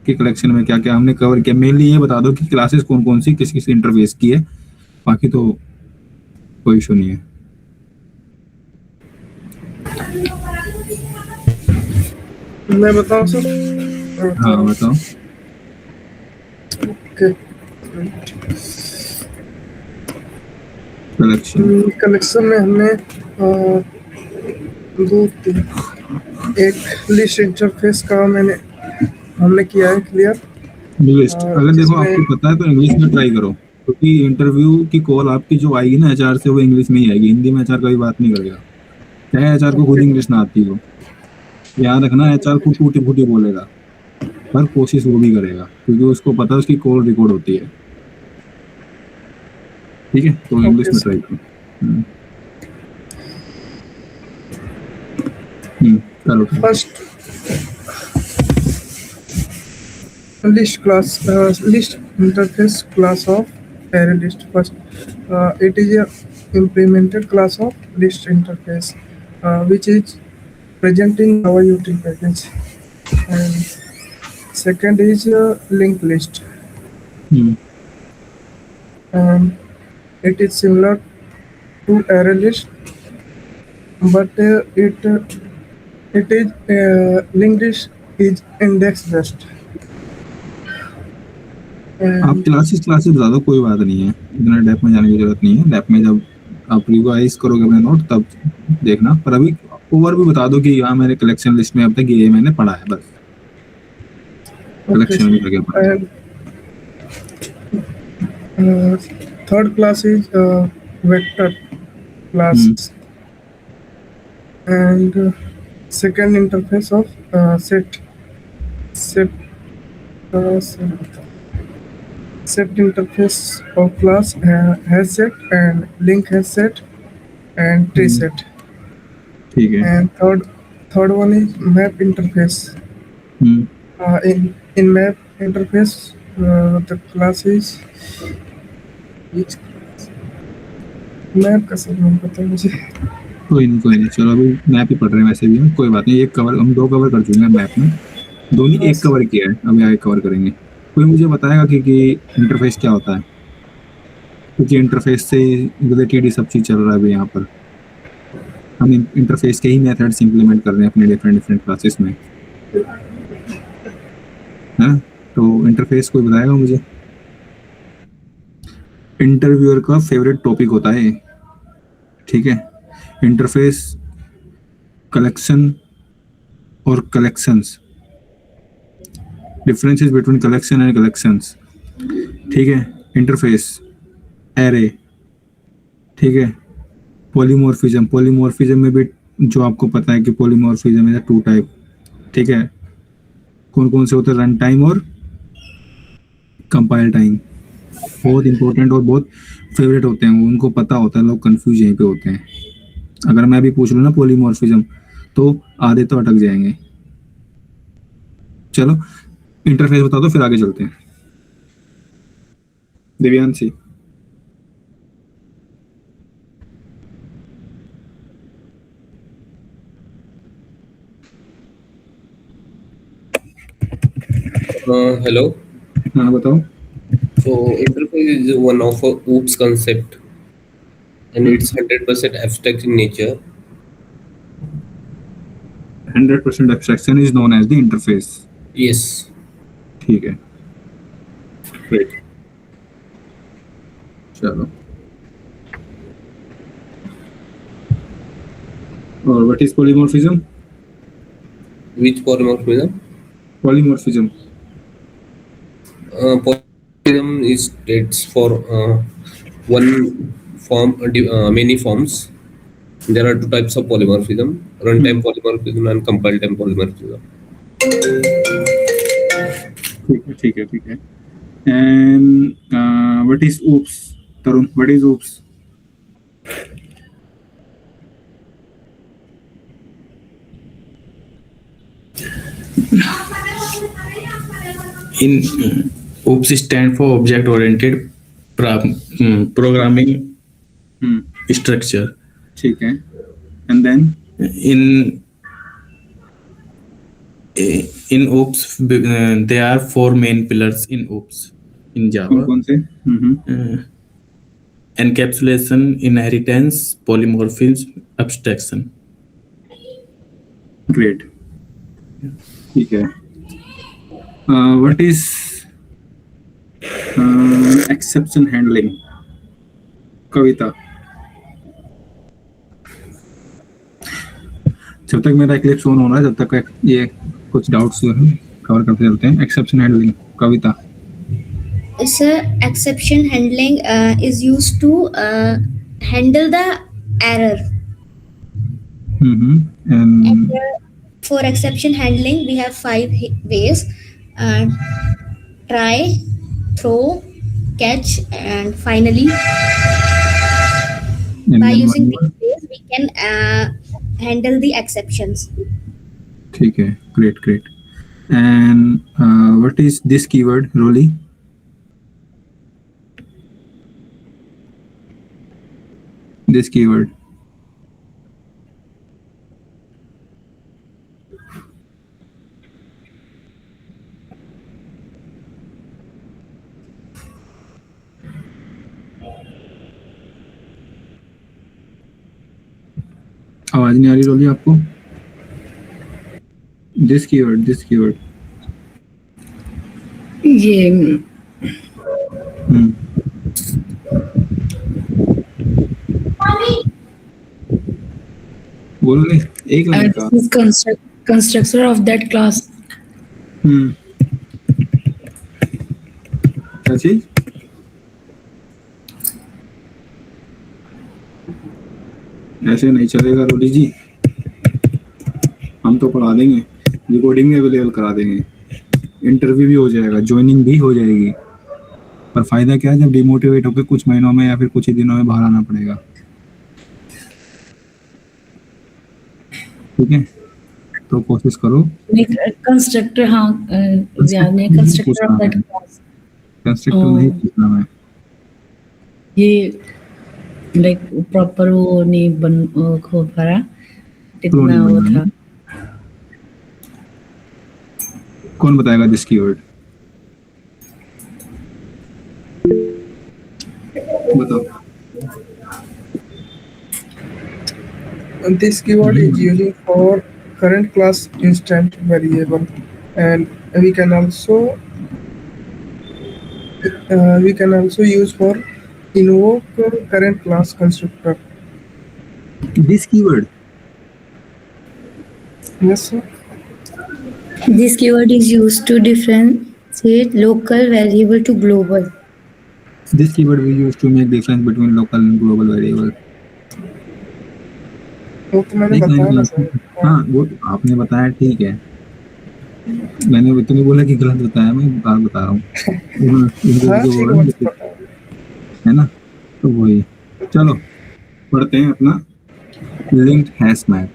कि कलेक्शन में क्या क्या हमने कवर किया। मेनली ये बता दो कि क्लासेस कौन कौन सी किस किस इंटरफेस की है, बाकी तो कोई इशू नहीं है। मैं बताऊं सर? हाँ बताओ। कलेक्शन में हमने दो तीन, एक लिस्ट इंटरफेस का हमने किया है क्लियर। लिस्ट अगर देखो जिसमें आपको पता है तो इंग्लिश में ट्राई करो, क्योंकि इंटरव्यू की कॉल आपकी जो आएगी ना एचआर से, वो इंग्लिश में ही आएगी, हिंदी में एचआर कभी बात नहीं करेगा, चाहे एचआर को खुद इंग्लिश ना आती हो। याद रखना, एचआर को टूटी फूटी बोलेगा, पर कोशिश वो भी करेगा, क्योंकि उसको पता है उसकी कॉल रिकॉर्ड होती है। ठीक है, तो इंग्लिश ओके में सर। ट्राई करो। चलो ठीक। First list interface class of array list. First, it is a implemented class of list interface, which is present in Java util package. And second is linked list, and it is similar to array list, but it is linked list is index based. आप classes classes बता दो, कोई बात नहीं है, इतना Depp में जाने की जरूरत नहीं है। डेप में जब आप रिवाइज करोगे अपने नोट तब देखना, पर अभी ओवर भी बता दो कि हाँ मैंने कलेक्शन लिस्ट में अब तक ये मैंने पढ़ा है, बस कलेक्शन में लगे पढ़ा है। Third class is vector class, and second interface of set set set interface of class has set and link has set and tree set. ठीक है। And third one is map interface. In map interface, the class is which map का सब नाम पता है मुझे। कोई नहीं, चलो अभी मैप ही पढ़ रहे हैं वैसे भी हम, कोई बात नहीं। एक कवर हम 2 कवर कर चुके हैं मैप में, दो नहीं एक कवर किया है, अभी आगे कवर करेंगे। कोई मुझे बताएगा कि इंटरफेस क्या होता है, क्योंकि इंटरफेस से रिलेटेड ही सब चीज चल रहा है अभी यहाँ पर। हम इंटरफेस के ही मेथड्स इंप्लीमेंट कर रहे हैं अपने डिफरेंट क्लासेस में, है। तो इंटरफेस कोई बताएगा मुझे? इंटरव्यूअर का फेवरेट टॉपिक होता है, ठीक है। इंटरफेस, कलेक्शन और collections, differences between collection and collections, ठीक है। इंटरफेस, एरे, ठीक है। पॉलीमॉर्फिज्म में भी जो आपको पता है कि पॉलीमॉर्फिज्म इज 2 टाइप, ठीक है। कौन कौन से होते हैं? रन टाइम और कंपाइल टाइम, बहुत इंपॉर्टेंट और बहुत फेवरेट होते हैं, उनको पता होता है, लोग कंफ्यूज यहीं पे होते हैं। अगर मैं भी पूछ लूँ ना पॉलीमॉर्फिज्म, तो आधे तो अटक जाएंगे। चलो इंटरफेस बता दो, फिर आगे चलते हैं। दिव्यांशी। Hello. हाँ बताओ। So interface is one of a OOPS concept, and it's 100% abstract in nature. 100% abstraction is known as the interface. Yes. ठीक है, great. चलो, और what is polymorphism? Which polymorphism? Polymorphism. Polymorphism is states for one form, many forms. There are 2 types of polymorphism: runtime polymorphism and compile time polymorphism. ठीक है। And what is OOPS? Tarun, what is OOPS? In OOPS stand for object oriented programming structure. ठीक है। And then In OOPS, there are four main pillars in OOPS in कौन Java: कौन से? encapsulation, inheritance, polymorphism, abstraction. Great, ठीक है. What is exception handling? Kavita. जब तक मेरा क्लिप ऑन हो रहा है, जब तक ये कुछ डाउट्स कवर करते चलते हैं. Exception handling, Kavita. Sir, exception handling is used to handle the error. And And for exception handling, we have 5 ways: try, throw, catch, and finally. and By then using one more. these ways, we can handle the exceptions. ठीक है, great, great. And what is this keyword, Rolly? This keyword. आवाज नहीं आ रही रोली आपको? This keyword, this keyword. ये हम्म. बोलो नहीं, एक लाइन का. this is constructor of that class. क्या चीज? ऐसे नहीं चलेगा रोली जी. हम तो पढ़ा देंगे, रिकॉर्डिंग भी अवेलेबल करा देंगे, इंटरव्यू भी हो जाएगा, ज्वाइनिंग भी हो जाएगी. पर फायदा क्या है जब डिमोटिवेट होकर कुछ महीनों में या फिर कुछ ही दिनों में बाहर आना पड़ेगा. ठीक है, तो कोशिश करो. कंस्ट्रक्टर, हाँ, यानी constructor of that class. Constructor नहीं पूछना मैं. ये लाइक प्रॉपर वो नहीं बन हो पा रहा, इतना वो था. कौन बताएगा दिस कीवर्ड? बताओ. This keyword is using for current class instant variable, and we can also use for invoke current class constructor. This keyword. Yes, sir. This keyword is used to differentiate local variable to global. This keyword we use to make difference between local and global variable. वो तो मैंने एक बताया line ना में. Sir. हाँ, वो आपने बताया, ठीक है. मैंने तुम्हें बोला कि गलत बताया, मैं बार बता रहा हूँ. हाँ, ठीक है, मुझे पता है. है ना, तो वही. चलो पढ़ते हैं अपना लिंक्ड हैश मैप.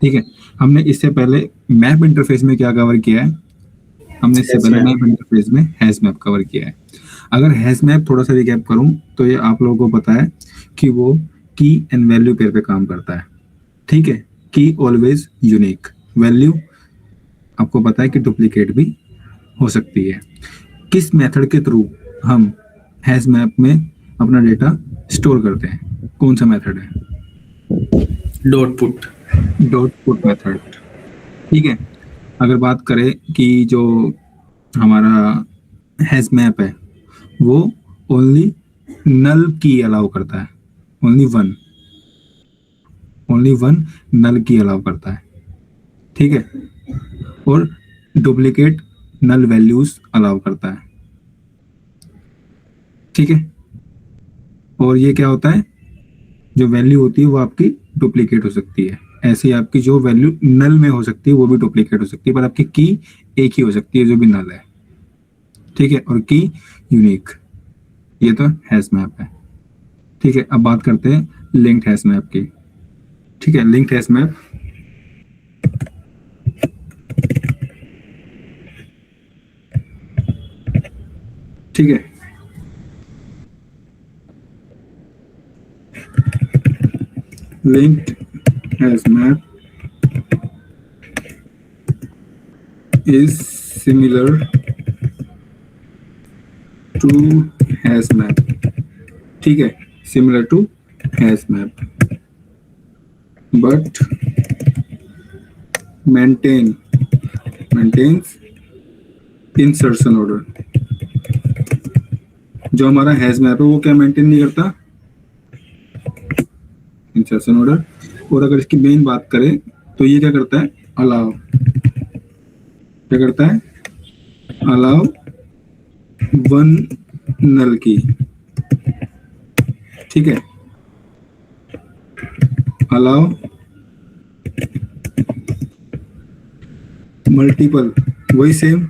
ठीक है, हमने इससे पहले मैप इंटरफेस में क्या कवर किया है? हमने इससे Hash पहले map. मैप इंटरफेस में हैश मैप कवर किया है. अगर हैश मैप थोड़ा सा रिकैप करूं तो ये आप लोगों को पता है कि वो की एंड वैल्यू पेयर पे काम करता है. ठीक है, की ऑलवेज यूनिक, वैल्यू आपको पता है कि डुप्लीकेट भी हो सकती है. किस मेथड के थ्रू हम हैश मैप में अपना डेटा स्टोर करते हैं? कौन सा मेथड है? Dot put. Dot put method. ठीक है, अगर बात करें कि जो हमारा हैश मैप है वो ओनली नल की अलाउ करता है, ओनली वन नल की अलाउ करता है. ठीक है, और डुप्लीकेट नल वैल्यूज अलाउ करता है. ठीक है, और ये क्या होता है, जो वैल्यू होती है वो आपकी डुप्लीकेट हो सकती है. ऐसे ही आपकी जो वैल्यू नल में हो सकती है वो भी डुप्लीकेट हो सकती है, पर आपकी की एक ही हो सकती है जो भी नल है. ठीक है, और की यूनिक. ये तो हैश मैप है. ठीक है, अब बात करते हैं लिंक्ड हैश मैप की. ठीक है, लिंक्ड हैश मैप ठीक है. Linked hash map is similar to hash map. ठीक है, similar to hash map, but maintains insertion order. जो हमारा हैश मैप है वो क्या मेंटेन नहीं करता? Insertion order. और अगर इसकी मेन बात करें तो ये क्या करता है? अलाउ. क्या करता है? अलाउ वन नल की. ठीक है, अलाउ मल्टीपल, वही सेम.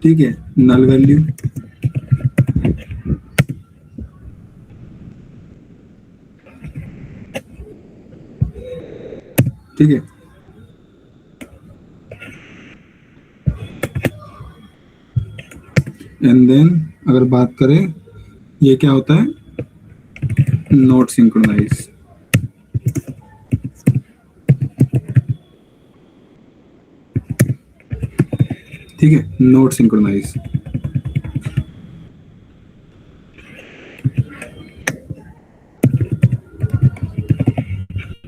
ठीक है, नल वैल्यू. ठीक है, एंड देन अगर बात करें ये क्या होता है? Not synchronize. ठीक है, नॉट सिंक्रोनाइज.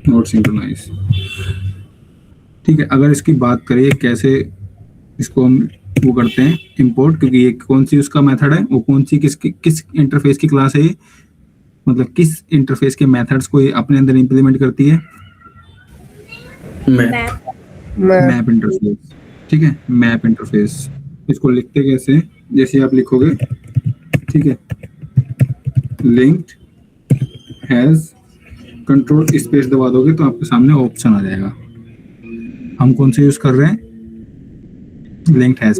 Not synchronize. ठीक है, अगर इसकी बात करें कैसे इसको हम वो करते हैं इंपोर्ट, क्योंकि ये कौन सी उसका मेथड है, वो कौन सी किस इंटरफेस की क्लास है ये, मतलब किस इंटरफेस के मेथड्स को ये अपने अंदर इंप्लीमेंट करती है? Map interface. ठीक है, मैप इंटरफेस. इसको लिखते कैसे हैं? जैसे आप लिखोगे, ठीक है, लिंक्ड हैज, कंट्रोल स्पेस दबा दोगे तो आपके सामने ऑप्शन आ जाएगा. हम कौन से यूज कर रहे हैं? Linked has.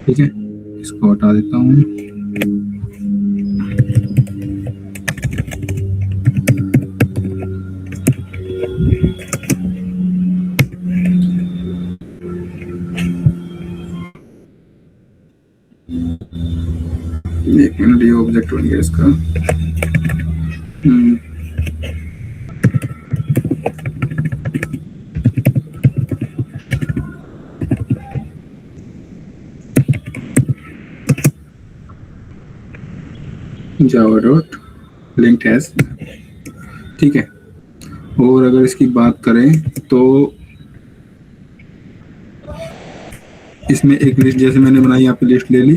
ठीक है, इसको हटा देता हूँ. एक मिनट, ये ऑब्जेक्ट बन गया इसका. Java dot linked has. ठीक है, और अगर इसकी बात करें तो इसमें एक लिस्ट जैसे मैंने बनाई, यहाँ पे लिस्ट ले ली,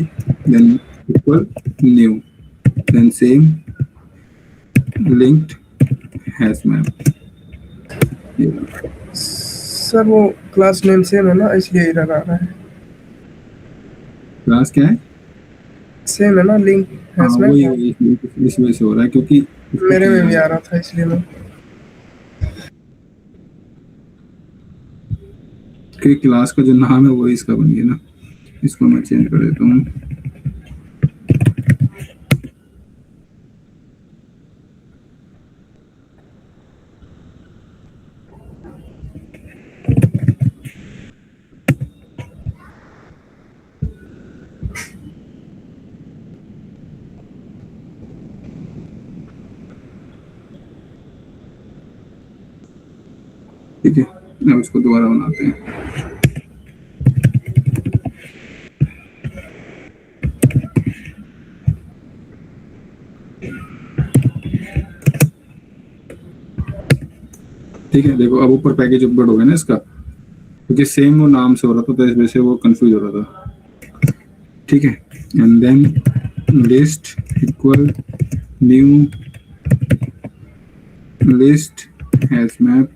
then equal new, then same linked hash map. Sir वो क्लास नेम सेम है ना, इसलिए एरर आ रहा है. क्लास क्या है? सेम है ना, लिंक हाँ, हैश वही मैप. वही इस वजह से हो रहा है, क्योंकि मेरे में भी आ रहा था इसलिए मैं. क्योंकि क्लास का जो नाम है वही इसका बन गया ना. इसको मैं चेंज कर देता हूँ. ठीक है, अब इसको दोबारा बनाते हैं. ठीक है, देखो अब ऊपर पैकेज अपलोड हो गया ना इसका, क्योंकि सेम वो नाम से हो रहा था तो इस वजह से वो कंफ्यूज हो रहा था. ठीक है, and then list equal new list hash map.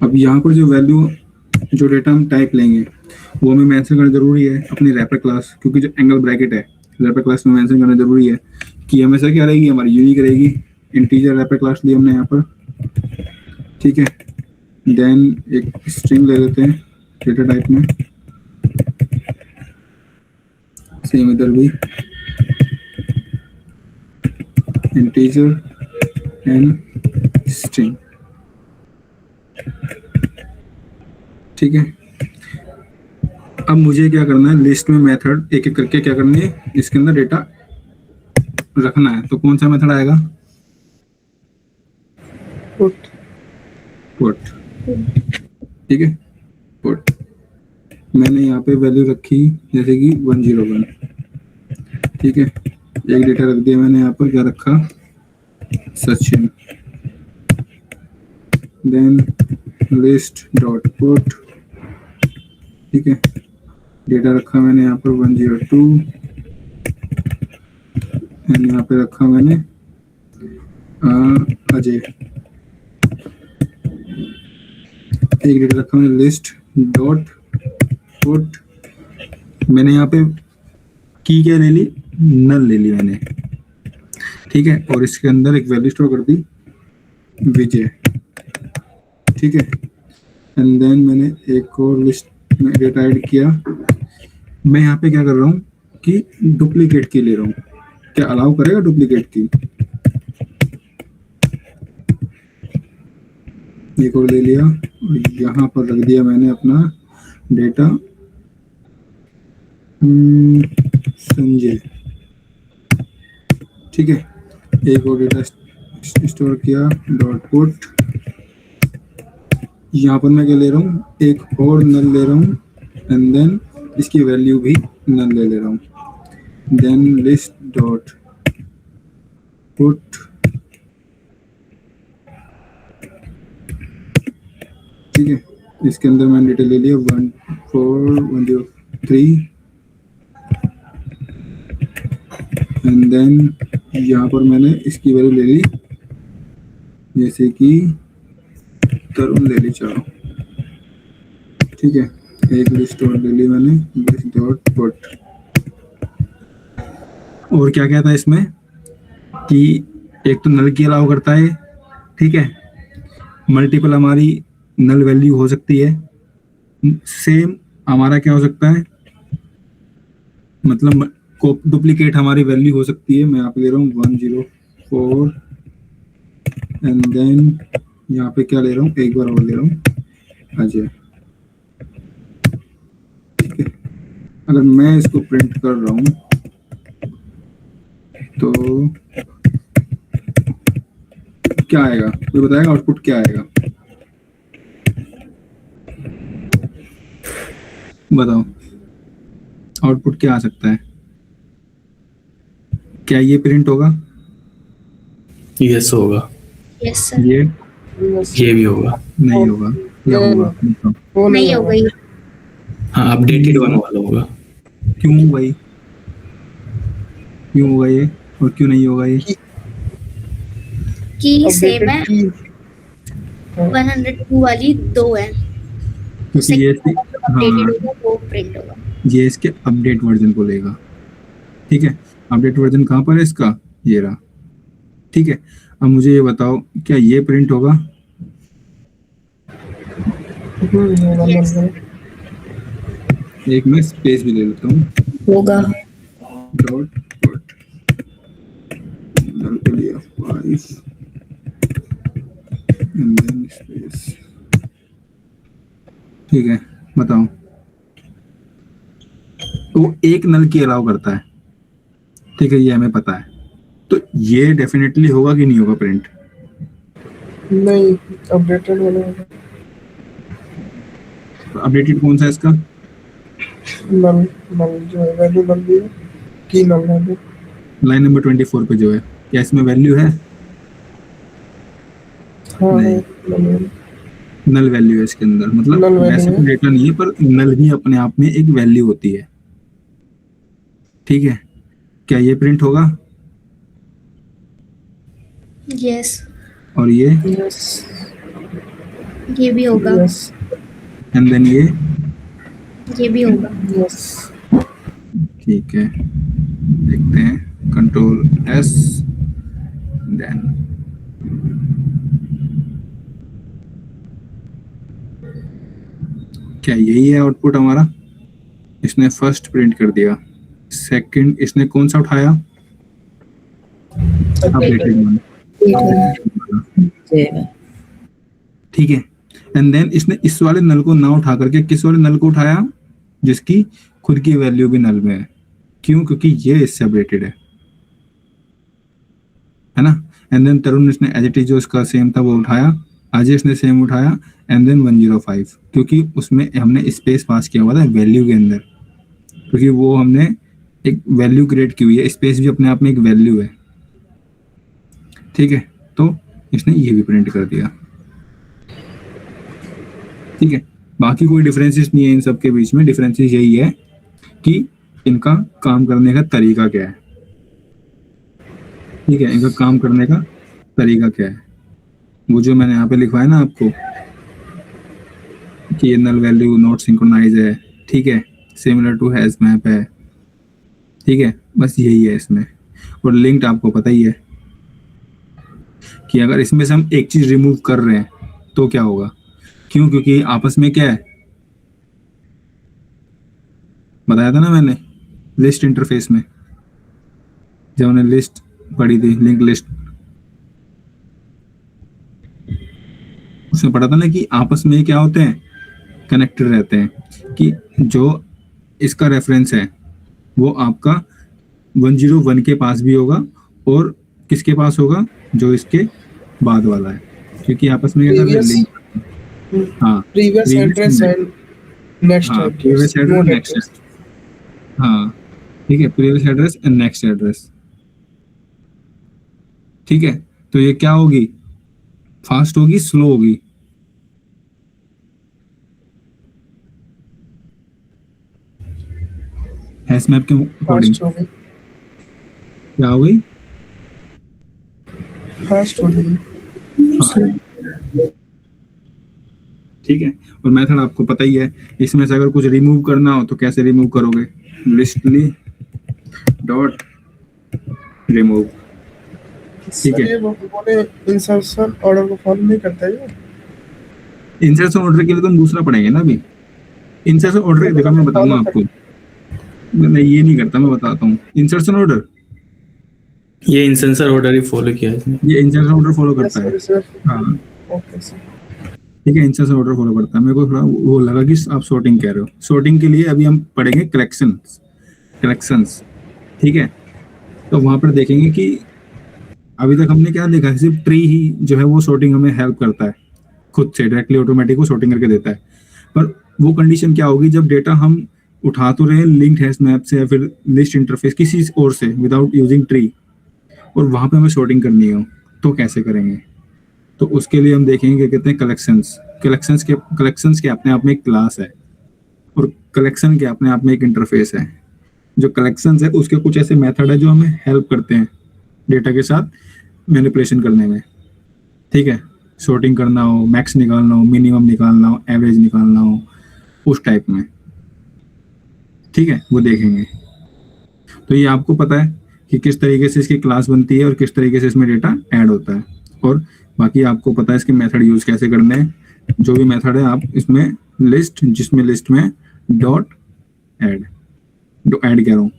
अब यहाँ पर जो वैल्यू, जो डेटा हम टाइप लेंगे वो हमें मेंशन करना जरूरी है अपनी रैपर क्लास, क्योंकि जो एंगल ब्रैकेट है रैपर क्लास में मेंशन करना जरूरी है कि हमेशा क्या रहेगी, हमारी यूनिक रहेगी. इंटीजर रैपर क्लास ली हमने यहाँ पर. ठीक है, देन एक स्ट्रिंग ले लेते हैं डेटा टाइप में. सेम इधर भी इंटीजर एंड स्ट्रिंग. ठीक है, अब मुझे क्या करना है, लिस्ट में मेथड एक एक करके क्या करनी है, इसके अंदर डेटा रखना है। तो कौन सा मेथड आएगा? Put. पुट। ठीक है, पुट। मैंने यहाँ पे वैल्यू रखी जैसे कि 101। ठीक है, एक डेटा रख दिया मैंने यहाँ पर, क्या रखा, Sachin. Then list dot put. ठीक है, डेटा रखा मैंने यहाँ पर 102 एंड यहाँ पे रखा मैंने अजय। एक डेटा रखा मैंने लिस्ट डॉट पुट। मैंने यहाँ पे की क्या ले ली, नल ले ली मैंने। ठीक है, और इसके अंदर एक वैल्यू स्टोर कर दी, विजय। ठीक है, एंड देन मैंने एक और लिस्ट में डेटा ऐड किया। मैं यहाँ पे क्या कर रहा हूँ कि डुप्लीकेट की ले रहा हूँ। क्या अलाउ करेगा डुप्लीकेट की? एक और ले लिया और यहाँ पर रख दिया मैंने अपना डेटा संजय। ठीक है, एक और डेटा स्टोर किया डॉट पुट। यहाँ पर मैं क्या ले रहा हूँ, एक और नल ले रहा हूँ एंड देन इसकी वैल्यू भी नल ले रहा हूँ। Then list dot put. ठीक है, इसके अंदर मैंने डेटा ले लिया 14103 एंड देन यहाँ पर मैंने इसकी वैल्यू ले ली जैसे कि तरुण ले ली, चलो। ठीक है, एक लिस्ट और ले ली मैंने, लिस्ट डॉट पुट। और क्या क्या था इसमें कि एक तो नल की अलाउ करता है। ठीक है, मल्टीपल हमारी नल वैल्यू हो सकती है। सेम हमारा क्या हो सकता है, मतलब डुप्लीकेट हमारी वैल्यू हो सकती है। मैं यहाँ पे ले रहा हूँ 104 एंड देन यहाँ पे क्या ले रहा हूँ, एक बार और ले रहा हूँ अजय। ठीक है, अगर मैं इसको प्रिंट कर रहा हूँ तो क्या आएगा, कोई बताएगा आउटपुट क्या आएगा? बताओ आउटपुट क्या आ सकता है? क्या ये प्रिंट होगा? यस होगा, यस सर। ये ये भी होगा। नहीं होगा। क्या होगा? बताओ। वो नहीं होगा ये। हाँ, अपडेटेड वन वाला होगा। क्यों भाई, क्यों होगा ये और क्यों नहीं होगा ये? की सेम है, की 102 वाली 2 है। क्योंकि ये अपडेटेड होगा वो प्रिंट होगा। ये इसके अपडेट वर्जन को लेगा। ठीक है, अपडेट वर्जन कहाँ पर है इसका, ये रहा। ठीक है, अब मुझे ये बताओ क्या ये प्रिंट होगा? Yes. एक मैं स्पेस भी ले लेता हूँ, होगा। डॉट पुट नल के लिए 5 एंड देन स्पेस। ठीक है, बताओ। तो एक नल की अलाउ करता है। ठीक है, ये हमें पता है। तो ये डेफिनेटली होगा कि नहीं होगा प्रिंट? नहीं, अपडेटेड वाला होगा। तो अपडेटेड कौन सा है इसका? नल नल जो है वैल्यू नल भी है, की नल है। लाइन नंबर 24 पे जो है, क्या इसमें वैल्यू है? हाँ नहीं। है, नल है। नल वैल्यू है इसके अंदर, मतलब Null value वैसे है। तो डेटा नहीं है पर नल भी अपने आप में एक वैल्यू होती है। ठीक है, क्या ये प्रिंट होगा? यस, और ये यस ये भी होगा। यस एंड देन ये भी होगा। यस। ठीक है, देखते हैं, कंट्रोल एस देन क्या यही है आउटपुट हमारा? इसने फर्स्ट प्रिंट कर दिया, सेकंड इसने कौन सा उठाया? Updated one. ठीक है, एंड देन इसने इस वाले नल को ना उठा करके किस वाले नल को उठाया? जिसकी खुद की वैल्यू भी नल में है। क्यों? क्योंकि ये इससे अपडेटेड है ना। एंड देन तरुण इसने एज इट इज जो इसका सेम था वो उठाया, अजय ने सेम उठाया, एंड देन 105, क्योंकि उसमें हमने स्पेस पास किया हुआ था वैल्यू के अंदर, क्योंकि वो हमने एक वैल्यू क्रिएट की हुई है, स्पेस भी अपने आप में एक वैल्यू है। ठीक है, तो इसने ये भी प्रिंट कर दिया। ठीक है, बाकी कोई डिफरेंसेस नहीं है इन सब के बीच में। डिफरेंसेस यही है कि इनका काम करने का तरीका क्या है। ठीक है, इनका काम करने का तरीका क्या है, वो जो मैंने यहाँ पे लिखवाया ना आपको कि ये नल वैल्यू नॉट सिंक्रोनाइज है। ठीक है, सिमिलर टू हैश मैप है। ठीक है, बस यही है इसमें। और लिंक्ड आपको पता ही है कि अगर इसमें से हम एक चीज रिमूव कर रहे हैं तो क्या होगा। क्यों? क्योंकि आपस में क्या है, बताया था ना मैंने लिस्ट इंटरफेस में, जब हमने लिस्ट पढ़ी थी, लिंक लिस्ट, उसमें पढ़ा था ना कि आपस में क्या होते हैं, कनेक्टेड रहते हैं। कि जो इसका रेफरेंस है वो आपका 101 के पास भी होगा और किसके पास होगा, जो इसके बाद वाला है, क्योंकि आपस में क्या कर रहे हैं, लिंक। हाँ, previous address and next हाँ, address. Previous address, known next. address. हाँ, ठीक है, previous address and next address. ठीक है, तो ये क्या होगी, फास्ट होगी, स्लो होगी। हैश मैप के अकॉर्डिंग Fast हो गई, क्या हो गई, fast हो गई. ठीक है। और मेथड आपको पता ही है, इसमें से अगर कुछ रिमूव करना हो तो कैसे रिमूव करोगे, लिस्टली डॉट रिमूव। ठीक है, सर, ये वो बोले इंसर्शन ऑर्डर को फॉलो नहीं करता है ये? इंसर्शन ऑर्डर के लिए तो हम दूसरा पढ़ेंगे ना अभी। इंसर्शन ऑर्डर देखा, मैं बताऊंगा आपको। नहीं, ये नहीं करता, मैं बताता हूँ। इंसर्शन ऑर्डर, ये इंसेंसर ऑर्डर ही फॉलो किया इसने। ये इंसर्शन ऑर्डर फॉलो करता है। सर सर, हाँ, ओके सर. ठीक है, इंसर्शन ऑर्डर फॉलो करता है। मेरे को थोड़ा वो लगा कि आप सॉर्टिंग कह रहे हो। सॉर्टिंग के लिए अभी हम पढ़ेंगे कलेक्शंस। ठीक है, तो वहां पर देखेंगे कि अभी तक हमने क्या देखा है, सिर्फ ट्री ही जो है वो सॉर्टिंग हमें हेल्प करता है, खुद से डायरेक्टली ऑटोमेटिक वो सॉर्टिंग करके देता है। पर वो कंडीशन क्या होगी, जब डेटा हम उठा तो रहे हैं लिंक्ड हैश मैप से या फिर लिस्ट इंटरफेस किसी और से विदाउट यूजिंग ट्री, और वहां पे हमें सॉर्टिंग करनी हो तो कैसे करेंगे। तो उसके लिए हम देखेंगे क्या कहते हैं, कलेक्शंस के अपने आप में एक क्लास है और कलेक्शन के अपने आप में एक इंटरफेस है। जो कलेक्शंस है उसके कुछ ऐसे मेथड है जो हमें हेल्प करते हैं डेटा के साथ मैनिपुलेशन करने में। ठीक है, सॉर्टिंग करना हो, मैक्स निकालना हो, मिनिमम निकालना हो, एवरेज निकालना हो, उस टाइप में। ठीक है, वो देखेंगे। तो ये आपको पता है कि किस तरीके से इसकी क्लास बनती है और किस तरीके से इसमें डेटा ऐड होता है, और बाकी आपको पता है इसके मेथड यूज कैसे करने हैं। जो भी मेथड है आप इसमें जिसमें लिस्ट में डॉट ऐड कह रहा हूँ,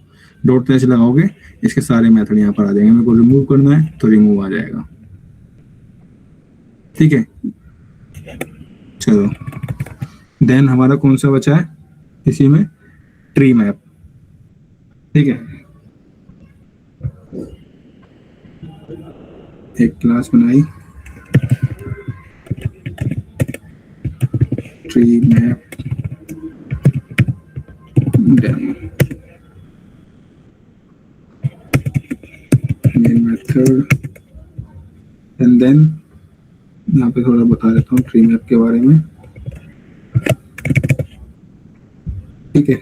डॉट जैसे लगाओगे इसके सारे मेथड यहाँ पर आ जाएंगे। मेरे को रिमूव करना है तो रिमूव आ जाएगा। ठीक है, चलो देन हमारा कौन सा बचा है इसी में, ट्री मैप। ठीक है, एक क्लास बनाई tree map demo, main method, and then यहाँ पे थोड़ा बता देता हूँ ट्री मैप के बारे में। ठीक है,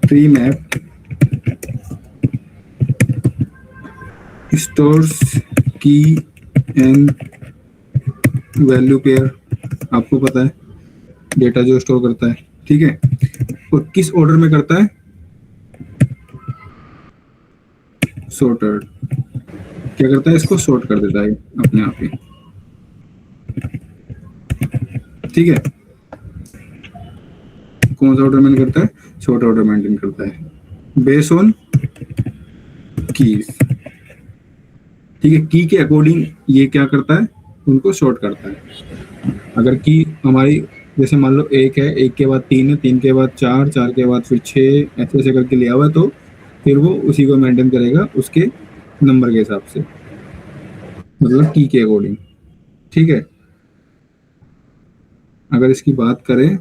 ट्री मैप स्टोर्स की एंड वैल्यू पेयर, आपको पता है डेटा जो स्टोर करता है। ठीक है, और किस ऑर्डर में करता है, सॉर्टेड। क्या करता है, इसको सॉर्ट कर देता है अपने आप ही। ठीक है, कौन सा ऑर्डर मेंटेन करता है, सॉर्ट ऑर्डर मेंटेन करता है बेस्ड ऑन कीज। ठीक है, की के अकॉर्डिंग ये क्या करता है, उनको सॉर्ट करता है। अगर की हमारी जैसे मान लो एक है, एक के बाद तीन है, तीन के बाद चार, चार के बाद फिर छः, ऐसे ऐसे करके लिया हुआ है, तो फिर वो उसी को मेंटेन करेगा उसके नंबर के हिसाब से, मतलब की के अकॉर्डिंग। ठीक है। अगर इसकी बात करें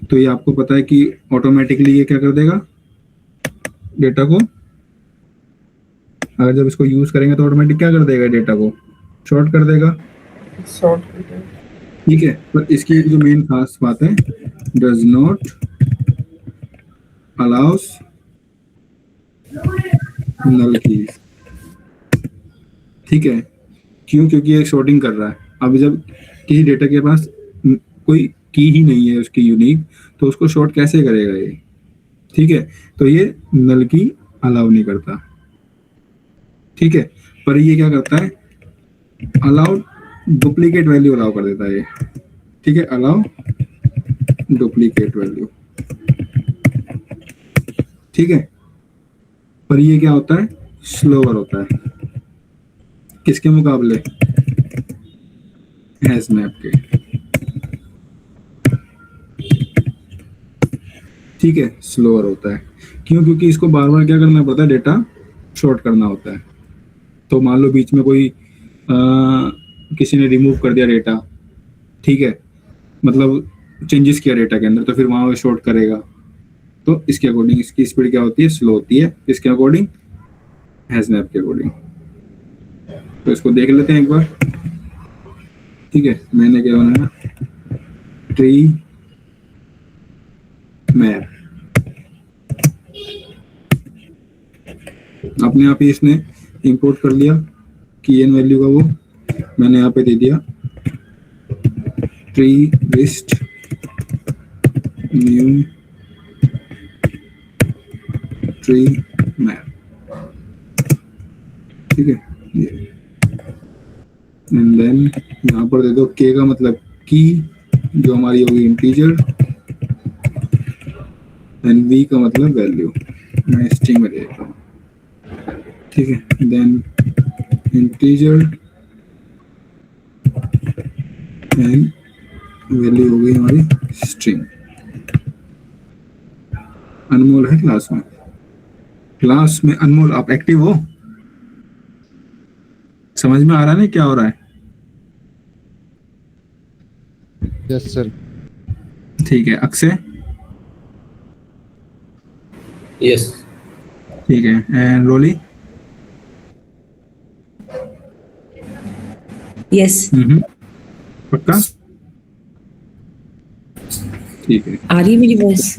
तो ये आपको पता है कि ऑटोमेटिकली ये क्या कर देगा डेटा को, अगर जब इसको यूज करेंगे तो ऑटोमेटिक क्या कर देगा, डेटा को शॉर्ट कर देगा। शॉर्ट ठीक है। पर इसकी एक जो मेन खास बात है, does not allows null keys. ठीक है। क्यों? क्योंकि ये सॉर्टिंग कर रहा है। अब जब किसी डेटा के पास कोई की ही नहीं है उसकी यूनिक, तो उसको शॉर्ट कैसे करेगा ये? ठीक है। तो ये नल की अलाउ नहीं करता। ठीक है। पर ये क्या करता है, अलाउ डुप्लीकेट वैल्यू अलाउ कर देता है ये। ठीक है। Allow duplicate value. ठीक है। पर ये क्या होता है, स्लोअर होता है। किसके मुकाबले? हैशमैप के। ठीक है। स्लोअर होता है। क्यों? क्योंकि इसको बार बार क्या करना पड़ता है, डेटा शॉर्ट करना होता है। तो मान लो बीच में कोई किसी ने रिमूव कर दिया डेटा, ठीक है, मतलब चेंजेस किया डेटा के अंदर, तो फिर वहां वो शॉर्ट करेगा। तो इसके अकॉर्डिंग इसकी स्पीड क्या होती है, स्लो होती है। इसके अकॉर्डिंग, हैशमैप के अकॉर्डिंग। तो इसको देख लेते हैं एक बार। ठीक है। मैंने क्या बनाया, ट्री मैप। अपने आप ही इसने इंपोर्ट कर लिया की एन वैल्यू का, वो मैंने यहाँ पे दे दिया tree list new tree map. ठीक है। एंड देन यहाँ पर दे दो के का मतलब की, जो हमारी होगी इंटीजर, एंड वी का मतलब वैल्यू, मैं स्ट्रिंग में दे देता हूँ। ठीक है। देन इंटीजर एंड वैल्यू हो गई हमारी स्ट्रिंग। अनमोल है क्लास में। क्लास में अनमोल, आप एक्टिव हो? समझ में आ रहा है ना क्या हो रहा है? Yes sir. ठीक है। अक्षय? Yes. ठीक है। एंड रोली? यस। पक्का? ठीक है। आ रही है मेरी वॉइस?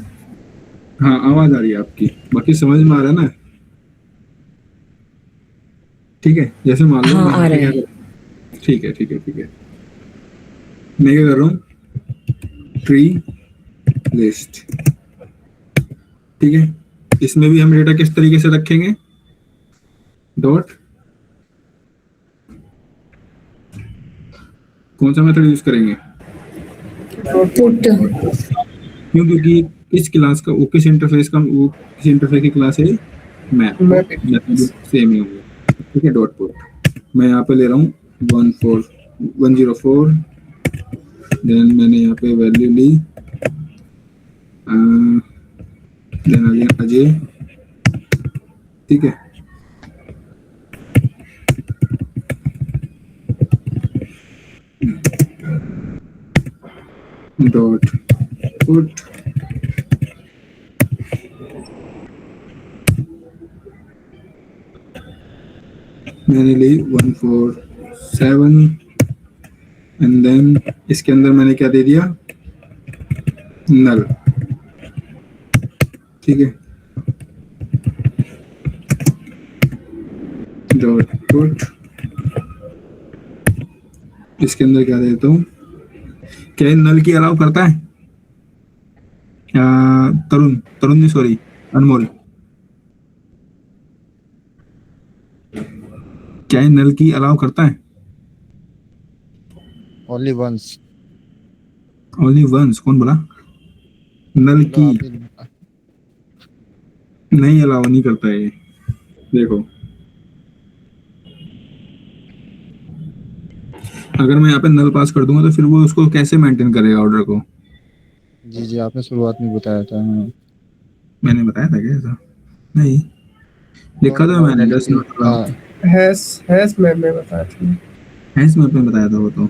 हाँ, आवाज आ रही है आपकी, बाकी समझ में आ रहा है ना? ठीक है। जैसे मान लो हाँ, मैं आ यहाँ पे रहा क्या है। कर- ठीक है, ठीक है, ठीक है। मैं क्या कर रहा हूँ, ट्री लिस्ट। ठीक है। इसमें भी हम डेटा किस तरीके से रखेंगे, डॉट, कौन सा मेथड यूज करेंगे? Put. क्यों? क्योंकि इस क्लास का, वो किस इंटरफेस का, वो किस इंटरफेस की क्लास है, मैप। मैप सेम ही होंगे। ठीक है। डॉट पुट मैं यहाँ पे ले रहा हूँ 104, देन मैंने यहाँ पे वैल्यू ली, देन आ गया अजय। ठीक है। डॉट पुट मैंने ली 147, एंड देन इसके अंदर मैंने क्या दे दिया, नल। ठीक है। डॉट पुट इसके अंदर क्या देता हूँ, क्या ये नल की अलाउ करता है? तरुण, तरुण नहीं, सॉरी, अनमोल, क्या ये नल की अलाउ करता है? Only once. Only once? कौन बोला? नल की नहीं अलाउ नहीं करता है ये। देखो, अगर मैं यहाँ पे नल पास कर दूंगा तो फिर वो उसको कैसे मेंटेन करेगा ऑर्डर को? जी जी, आपने शुरुआत में बताया था। हाँ। मैंने बताया था क्या ऐसा? नहीं, लिखा था मैंने जस्ट नॉट अलाउ। हाँ, हैश में बताया था। है इसमें आपने बताया था वो तो।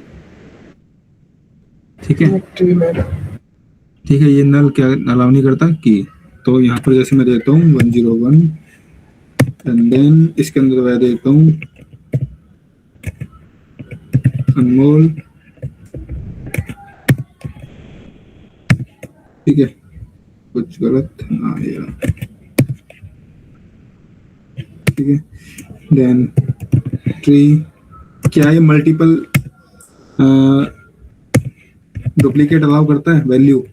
ठीक है, ट्री में। ठीक है, ये नल क्या अलाउ नहीं करता की। तो यहाँ पर जैसे मैं देता हूँ 101 एंड देन इसके अंदर मैं देता हूँ अनमोल। ठीक है, कुछ गलत ना आया। ठीक है, देन ट्री। क्या ये मल्टीपल डुप्लीकेट अलाउ करता है वैल्यू?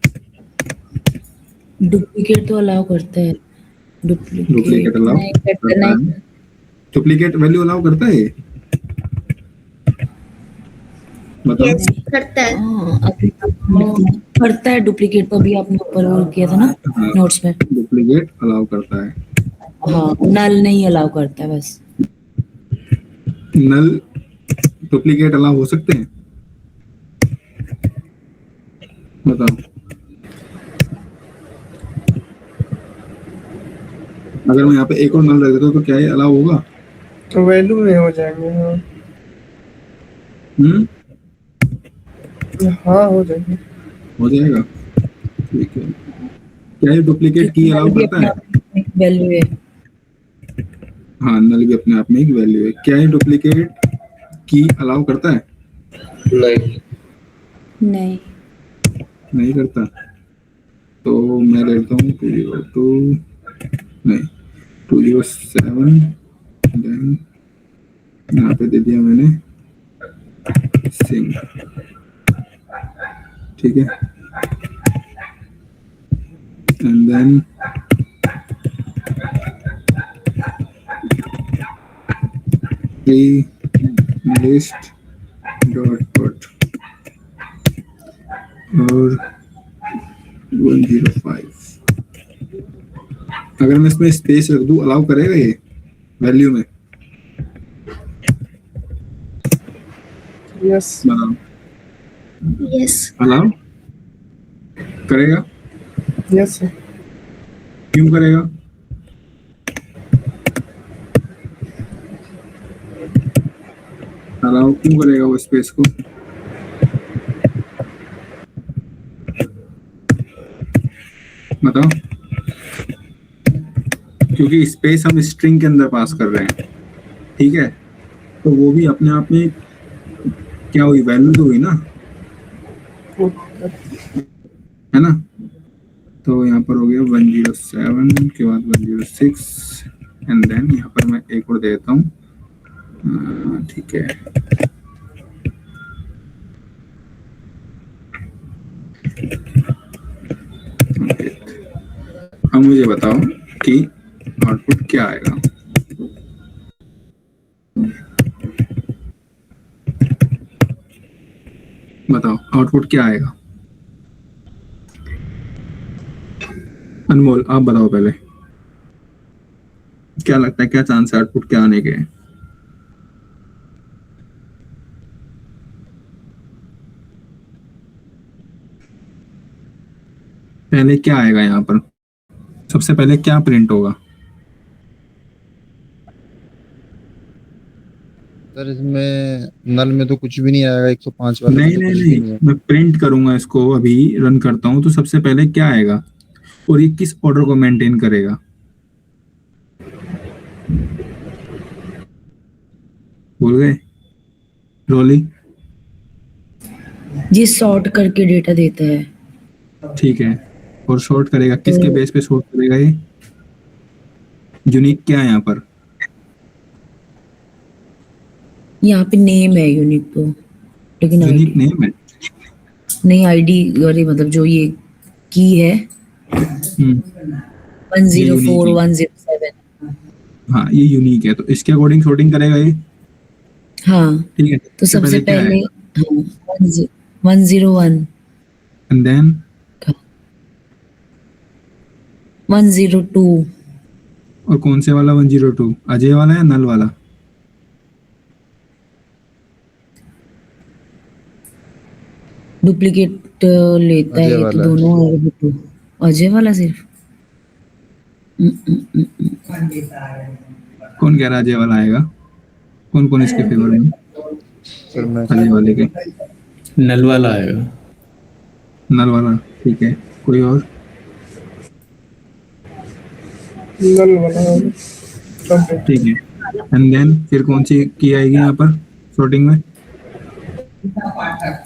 डुप्लीकेट तो अलाउ करता है। डुप्लीकेट डुप्लीकेट अलाउ नहीं करता, करता नहीं। है, डुप्लीकेट वैल्यू अलाउ करता है ये? बताओ। यस करता है। हाँ, अभी करता है डुप्लीकेट, तो अभी आपने ऊपर वो किया था ना हाँ, नोट्स में। डुप्लीकेट अलाउ करता है। हाँ, नल नहीं अलाउ करता है बस। नल डुप्लीकेट अलाउ हो सकते हैं? बताओ। अगर मैं यहाँ पे एक और नल रख देता हूँ तो क्या ये अलाउ होगा? तो वैल्यू में हो जाएंगे। हाँ हम्म, हाँ, हो जाएंगे। हो जाएगा। ठीक है, क्या ये डुप्लीकेट क्योंकि की नल अलाउ भी करता अपने है? आप में एक वैल्यू है। हाँ, नल भी अपने आप में एक वैल्यू है। क्या ये डुप्लीकेट की अलाउ करता है? नहीं। नहीं। नहीं करता। तो मैं लेता हूँ 202, नहीं 207, देन यहाँ पे दे दिया मैंने सिंह। ठीक है, and then tree list dot put और 105। अगर मैं इसमें स्पेस रख दूं अलाउ करेगा ये वैल्यू में? यस। बताओ, यस। अलाउ करेगा? यस। क्यों करेगा? अलाउ क्यों करेगा वो स्पेस को? बताओ। क्योंकि स्पेस हम स्ट्रिंग के अंदर पास कर रहे हैं। ठीक है, तो वो भी अपने आप में क्या हुई, वैल्यू तो हुई ना, है ना? तो यहाँ पर हो गया 107 के बाद 106 एंड देन यहाँ पर मैं एक और दे देता हूँ। ठीक है, अब मुझे बताओ कि आउटपुट क्या आएगा। बताओ आउटपुट क्या आएगा? अनमोल आप बताओ पहले, क्या लगता है क्या चांस है आउटपुट क्या आने के? पहले क्या आएगा यहाँ पर? सबसे पहले क्या प्रिंट होगा? सर इसमें नल में तो कुछ भी नहीं आएगा, 105 वाले में नहीं तो नहीं कुछ भी नहीं, नहीं है। मैं प्रिंट करूंगा इसको, अभी रन करता हूँ तो सबसे पहले क्या आएगा और ये किस ऑर्डर को मेंटेन करेगा? भूल गए? रोली। ये सॉर्ट करके डेटा देता है। ठीक है, और शॉर्ट करेगा किसके बेस पे शॉर्ट करेगा ये? यूनिक क्या है यहाँ पर? यहाँ पे नेम है यूनिक तो, लेकिन यूनिक आईडी नेम है। नहीं। आईडी अरे मतलब जो ये की है ये यूनिक है। 104107। हाँ ये यूनिक है, तो इसके अकॉर्डिंग शॉर्टिंग करेगा ये। हाँ, ठीक है, तो सबसे क्या पहले आएगा? 101 एंड देन 102 और कौन से वाला 102? अजय वाला या नल वाला? डुप्लीकेट लेता अजय है तो वाला। दोनों आएगा तो अजय वाला सिर्फ कौन कह रहा है अजय वाला आएगा? कौन कौन इसके फेवर में? सर मैं अजय वाले के नल वाला आएगा। नल वाला, ठीक है। कोई और? नल वाला कंप्लीट। ठीक है। एंड देन फिर कौन सी की आएगी यहाँ पर सॉर्टिंग में?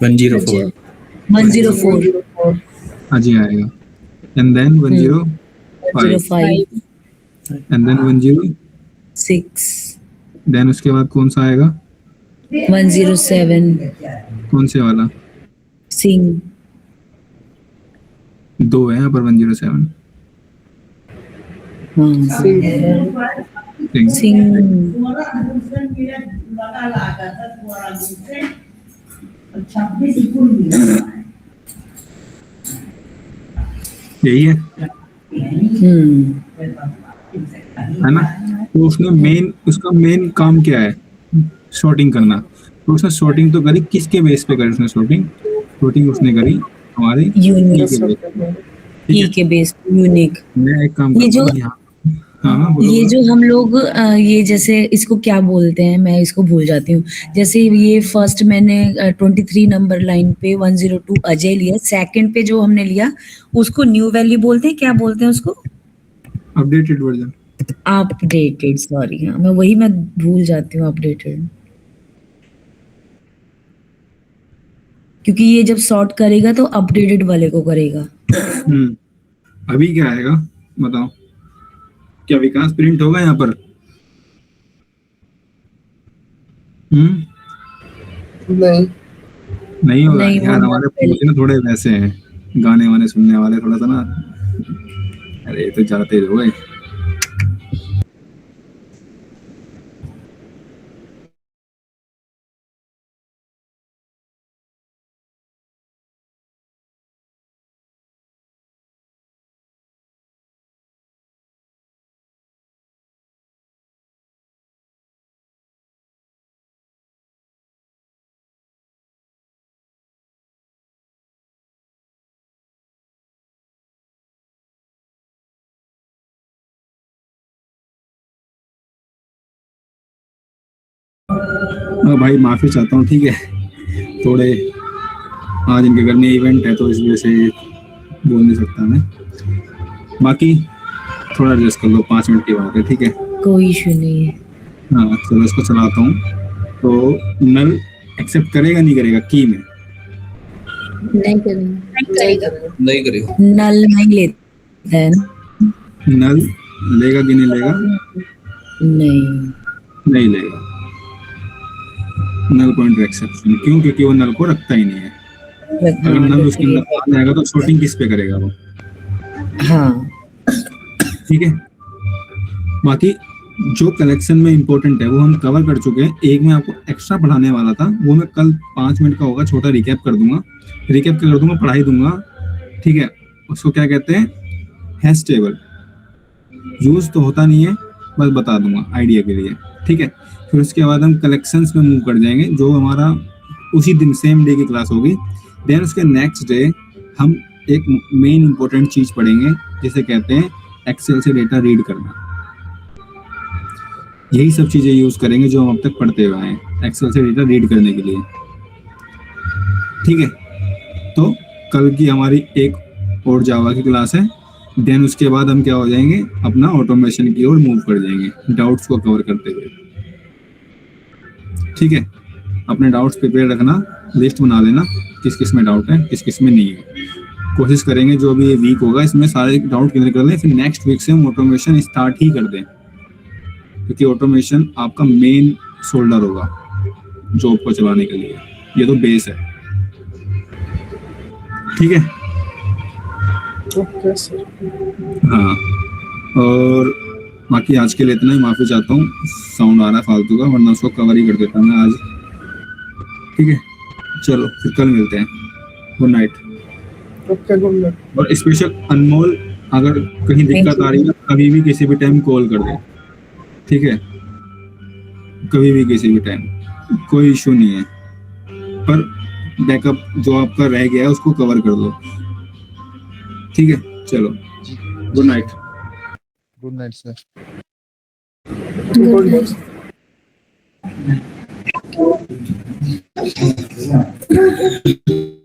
104। 104 अजय आएगा। And then 105 105 and then 106। 6 then उसके बाद कौन सा आएगा? 107 कौन से वाला? सिंह 2 है यहाँ पर 107। हाँ ठीक। सिंह यही है हम्म है ना? तो उसका मेन काम क्या है? सॉर्टिंग करना। तो उसने सॉर्टिंग तो करी, किसके बेस पे करी उसने सॉर्टिंग उसने करी हमारे यूनिक की के बेस पे। ठीक ई है। के बेस यूनिक मैं एक काम ये करता जो- हूँ यहाँ। हाँ बोलो, ये बोलो। जो हम लोग ये जैसे इसको क्या बोलते हैं, मैं इसको भूल जाती हूँ। जैसे ये फर्स्ट मैंने 23 नंबर लाइन पे 102 अजय लिया, सेकंड पे जो हमने लिया उसको न्यू वैल्यू बोलते हैं, क्या बोलते हैं उसको? Updated version. अपडेटेड, सॉरी हाँ मैं भूल जाती हूँ अपडेटेड, क्योंकि ये जब सॉर्ट करेगा तो अपडेटेड वाले को करेगा। अभी क्या आएगा बताओ? क्या विकास प्रिंट होगा यहाँ पर? नहीं, नहीं होगा नहीं, वो यार, हमारे पूछने थोड़े वैसे हैं, गाने वाने सुनने वाले थोड़ा सा ना। अरे ये तो ज्यादा तेज हो गए। भाई माफी चाहता हूँ, ठीक है, थोड़े आज इनके घर में इवेंट है तो इस वजह से बोल नहीं सकता मैं। बाकी थोड़ा एडजस्ट कर लो, 5 मिनट की बात है, ठीक है। कोई इशू नहीं है। हाँ चलो इसको चलाता हूँ। तो नल एक्सेप्ट करेगा नहीं करेगा की में? नहीं करेंगे। नहीं करेगा। नल नहीं लेता है ना? नल लेगा कि नहीं लेगा? नहीं, नहीं लेगा। नल पॉइंट एक्सेप्शन क्यों? क्योंकि वो नल को रखता ही नहीं है। अगर नल उसके अंदर आ जाएगा तो शॉर्टिंग किस पे करेगा वो? हाँ ठीक है। बाकी जो कलेक्शन में इंपॉर्टेंट है वो हम कवर कर चुके हैं। एक मैं आपको एक्स्ट्रा पढ़ाने वाला था, वो मैं कल 5 मिनट का होगा, छोटा रिकैप कर दूंगा, पढ़ा ही दूंगा, ठीक है। उसको क्या कहते हैं? Hash table. यूज तो होता नहीं है, बस बता दूंगा आइडिया के लिए, ठीक है। फिर उसके बाद हम कलेक्शंस में मूव कर जाएंगे, जो हमारा उसी दिन सेम डे की क्लास होगी। देन उसके नेक्स्ट डे हम एक मेन इंपॉर्टेंट चीज पढ़ेंगे जिसे कहते हैं एक्सेल से डेटा रीड करना। यही सब चीजें यूज करेंगे जो हम अब तक पढ़ते हुए हैं एक्सेल से डेटा रीड करने के लिए, ठीक है। तो कल की हमारी एक और जावा की क्लास है। देन उसके बाद हम क्या हो जाएंगे, अपना ऑटोमेशन की ओर मूव कर जाएंगे, डाउट्स को कवर करते हुए, ठीक है। अपने डाउट्स प्रिपेयर रखना, लिस्ट बना लेना किस किस में डाउट है, किस किस में नहीं है। कोशिश करेंगे जो भी ये वीक होगा इसमें सारे डाउट क्लियर कर लें, फिर नेक्स्ट वीक से हम ऑटोमेशन स्टार्ट ही कर दें, क्योंकि ऑटोमेशन आपका मेन शोल्डर होगा जॉब को चलाने के लिए। ये तो बेस है, ठीक है। Okay sir. हाँ, और बाकी आज के लिए इतना ही। माफी चाहता हूँ, साउंड आ रहा है फालतू का, वरना उसको कवर ही कर देता मैं आज, ठीक है। चलो फिर कल मिलते हैं। Good night. Okay, good night. और स्पेशल अनमोल, अगर कहीं दिक्कत आ रही है कभी भी किसी भी टाइम कॉल कर दे, ठीक है। कभी भी किसी भी टाइम कोई इशू नहीं है, पर बैकअप जो आपका रह गया है उसको कवर कर दो। ठीक है, चलो, good night. Good night sir. Good night.